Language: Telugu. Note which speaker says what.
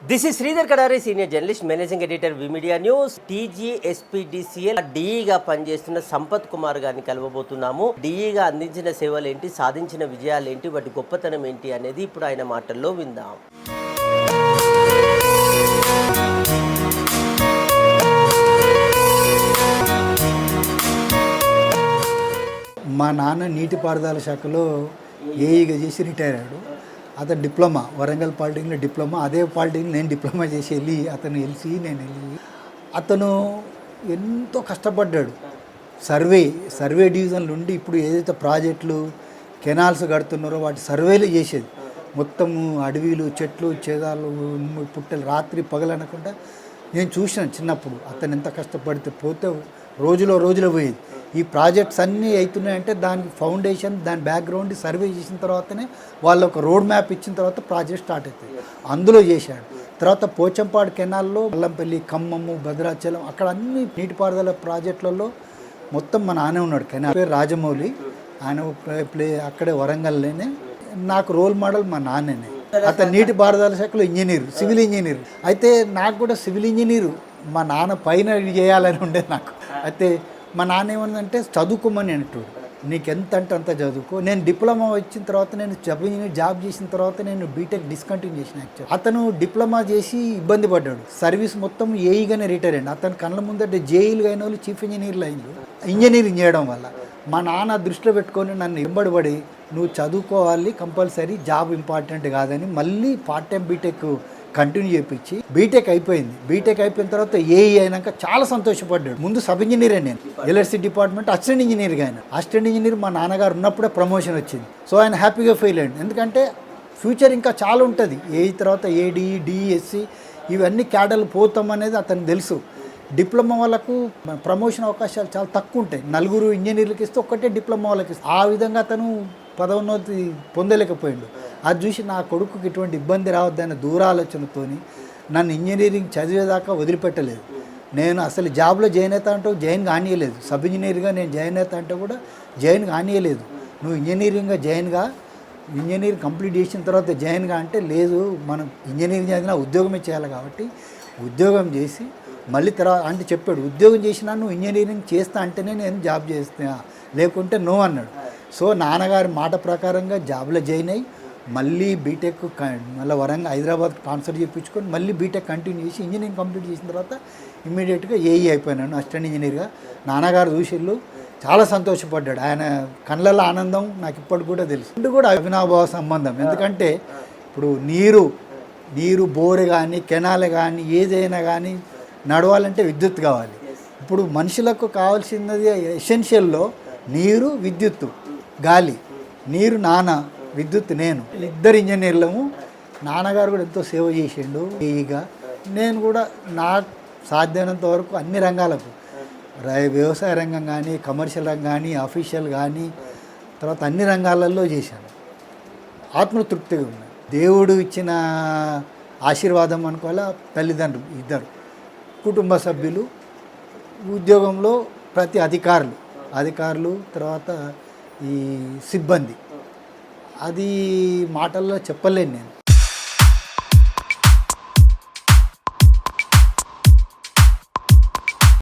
Speaker 1: This is Sridhar Kadari, senior journalist, managing editor, V media news. TGSPDCL డిఈగా పనిచేస్తున్న సంపత్ కుమార్ గారిని కలవబోతున్నాము. డిఈగా అందించిన సేవలు ఏంటి, సాధించిన విజయాలు ఏంటి, వాటి గొప్పతనం ఏంటి అనేది ఇప్పుడు ఆయన మాటల్లో విందాం.
Speaker 2: మా నాన్న నీటిపారుదల శాఖలో ఏఈగా చేసి రిటైర్ అయ్యాడు. అతను డిప్లొమా, వరంగల్ పాలిటెక్నిక్లో డిప్లొమా, అదే పాలిటెక్నిక్ నేను డిప్లొమా చేసి వెళ్ళి అతను వెళ్ళి నేను వెళ్ళి అతను ఎంతో కష్టపడ్డాడు. సర్వే డివిజన్ నుండి ఇప్పుడు ఏదైతే ప్రాజెక్టులు కెనాల్స్ కడుతున్నారో వాటి సర్వేలు చేసేది. మొత్తము అడవిలు, చెట్లు, చేదాలు, పుట్టలు రాత్రి పగలనకుండా నేను చూసాను చిన్నప్పుడు. అతను ఎంత కష్టపడితే పోతే రోజులో పోయేది. ఈ ప్రాజెక్ట్స్ అన్నీ అవుతున్నాయంటే దానికి ఫౌండేషన్, దాని బ్యాక్గ్రౌండ్ సర్వే చేసిన తర్వాతనే వాళ్ళు ఒక రోడ్ మ్యాప్ ఇచ్చిన తర్వాత ప్రాజెక్ట్ స్టార్ట్ అవుతుంది. అందులో చేశాడు. తర్వాత పోచంపాడు కెనాల్లో అల్లంపల్లి, ఖమ్మము, భద్రాచలం అక్కడ అన్ని నీటిపారుదల ప్రాజెక్టులలో మొత్తం మా నాన్న ఉన్నాడు. కెనాల్ పేరు రాజమౌళి. ఆయన అక్కడే వరంగల్లోనే. నాకు రోల్ మోడల్ మా నాన్ననే. అతను నీటిపారుదల శాఖలో ఇంజనీర్, సివిల్ ఇంజనీర్. అయితే నాకు కూడా సివిల్ ఇంజనీరు మా నాన్న పైన చేయాలని ఉండేది నాకు. అయితే మా నాన్న ఏమన్నదంటే చదువుకోమని అంటాడు, నీకు ఎంత అంటే అంత చదువుకో. నేను డిప్లొమా వచ్చిన తర్వాత నేను జాబ్ చేసిన తర్వాత నేను బీటెక్ డిస్కంటిన్యూ చేసిన. యాక్చువల్ అతను డిప్లొమా చేసి ఇబ్బంది పడ్డాడు. సర్వీస్ మొత్తం ఏఈగానే రిటైర్ అయ్యాడు. అతను కళ్ళ ముందంటే జేఈలు అయిన వాళ్ళు చీఫ్ ఇంజనీర్లు అయింది. ఇంజనీరింగ్ చేయడం వల్ల మా నాన్న దృష్టిలో పెట్టుకొని నన్ను ఇబ్బందిపడి నువ్వు చదువుకోవాలి, కంపల్సరీ, జాబ్ ఇంపార్టెంట్ కాదని మళ్ళీ పార్ట్ టైం బీటెక్ కంటిన్యూ చేయించి బీటెక్ అయిపోయింది. బీటెక్ అయిపోయిన తర్వాత ఏఈ అయినాక చాలా సంతోషపడ్డాడు. ముందు సబ్ ఇంజనీరే, నేను ఎల్ఎస్సి డిపార్ట్మెంట్ అసిస్టెంట్ ఇంజనీర్గా. ఆయన అసిస్టెంట్ ఇంజనీర్ మా నాన్నగారు ఉన్నప్పుడే ప్రమోషన్ వచ్చింది. సో ఆయన హ్యాపీగా ఫెయిల్ అయ్యాడు. ఎందుకంటే ఫ్యూచర్ ఇంకా చాలా ఉంటుంది. ఏఈ తర్వాత ఏడీ, డిఎస్సి ఇవన్నీ క్యాడర్లు పోతాం అనేది అతనికి తెలుసు. డిప్లొమా వాళ్ళకు ప్రమోషన్ అవకాశాలు చాలా తక్కువ ఉంటాయి. 4 ఇంజనీర్లకు ఇస్తే ఒక్కటే డిప్లొమా వాళ్ళకి ఇస్తే. ఆ విధంగా అతను పదోన్నతి పొందలేకపోయాడు. అది చూసి నా కొడుకుకి ఇటువంటి ఇబ్బంది రావద్దన్న దూరాలోచనతో నన్ను ఇంజనీరింగ్ చదివేదాకా వదిలిపెట్టలేదు. నేను అసలు జాబ్లో జాయిన్ అవుతా అంటే జాయిన్ కానీయలేదు. సబ్ ఇంజనీర్గా నేను జాయిన్ అవుతా అంటే కూడా జాయిన్ కానీయలేదు. నువ్వు ఇంజనీరింగ్గా ఇంజనీరింగ్ కంప్లీట్ చేసిన తర్వాత జాయిన్గా అంటే లేదు, మనం ఇంజనీరింగ్ చదివినా ఉద్యోగమే చేయాలి కాబట్టి ఉద్యోగం చేసి మళ్ళీ తర్వాత అంటే చెప్పాడు, ఉద్యోగం చేసినా నువ్వు ఇంజనీరింగ్ చేస్తా అంటేనే నేను జాబ్ చేస్తా, లేకుంటే నో అన్నాడు. సో నాన్నగారి మాట ప్రకారంగా జాబ్లో జాయిన్ అయ్యి మళ్ళీ బీటెక్ మళ్ళీ వరంగల్, హైదరాబాద్ ట్రాన్స్ఫర్ చేయించుకొని మళ్ళీ బీటెక్ కంటిన్యూ చేసి ఇంజనీరింగ్ కంప్లీట్ చేసిన తర్వాత ఇమ్మీడియట్గా ఏఈ అయిపోయినాను, అసిస్టెంట్ ఇంజనీర్గా. నాన్నగారు చూసిళ్ళు చాలా సంతోషపడ్డాడు. ఆయన కళ్ళల్లో ఆనందం నాకు ఇప్పటికి కూడా తెలుసు. ఇది కూడా అవినాభావ సంబంధం. ఎందుకంటే ఇప్పుడు నీరు బోరు కానీ కెనాల్ కానీ ఏదైనా కానీ నడవాలంటే విద్యుత్ కావాలి. ఇప్పుడు మనుషులకు కావాల్సినది ఎసెన్షియల్లో నీరు, విద్యుత్తు, గాలి. నీరు నాన్న, విద్యుత్ నేను, ఇద్దరు ఇంజనీర్లము. నాన్నగారు కూడా ఎంతో సేవ చేసిండు ఏఈగా. నేను కూడా నాకు సాధ్యమైనంత వరకు అన్ని రంగాలకు, వ్యవసాయ రంగం కానీ, కమర్షియల్ రంగం కానీ, అఫీషియల్ కానీ, తర్వాత అన్ని రంగాలలో చేశాను. ఆత్మతృప్తిగా ఉంది. దేవుడు ఇచ్చిన ఆశీర్వాదం అనుకోవాలా. తల్లిదండ్రులు ఇద్దరు, కుటుంబ సభ్యులు, ఉద్యోగంలో ప్రతి అధికారులు, తర్వాత ఈ సిబ్బంది, అది మాటల్లో చెప్పలేను నేను.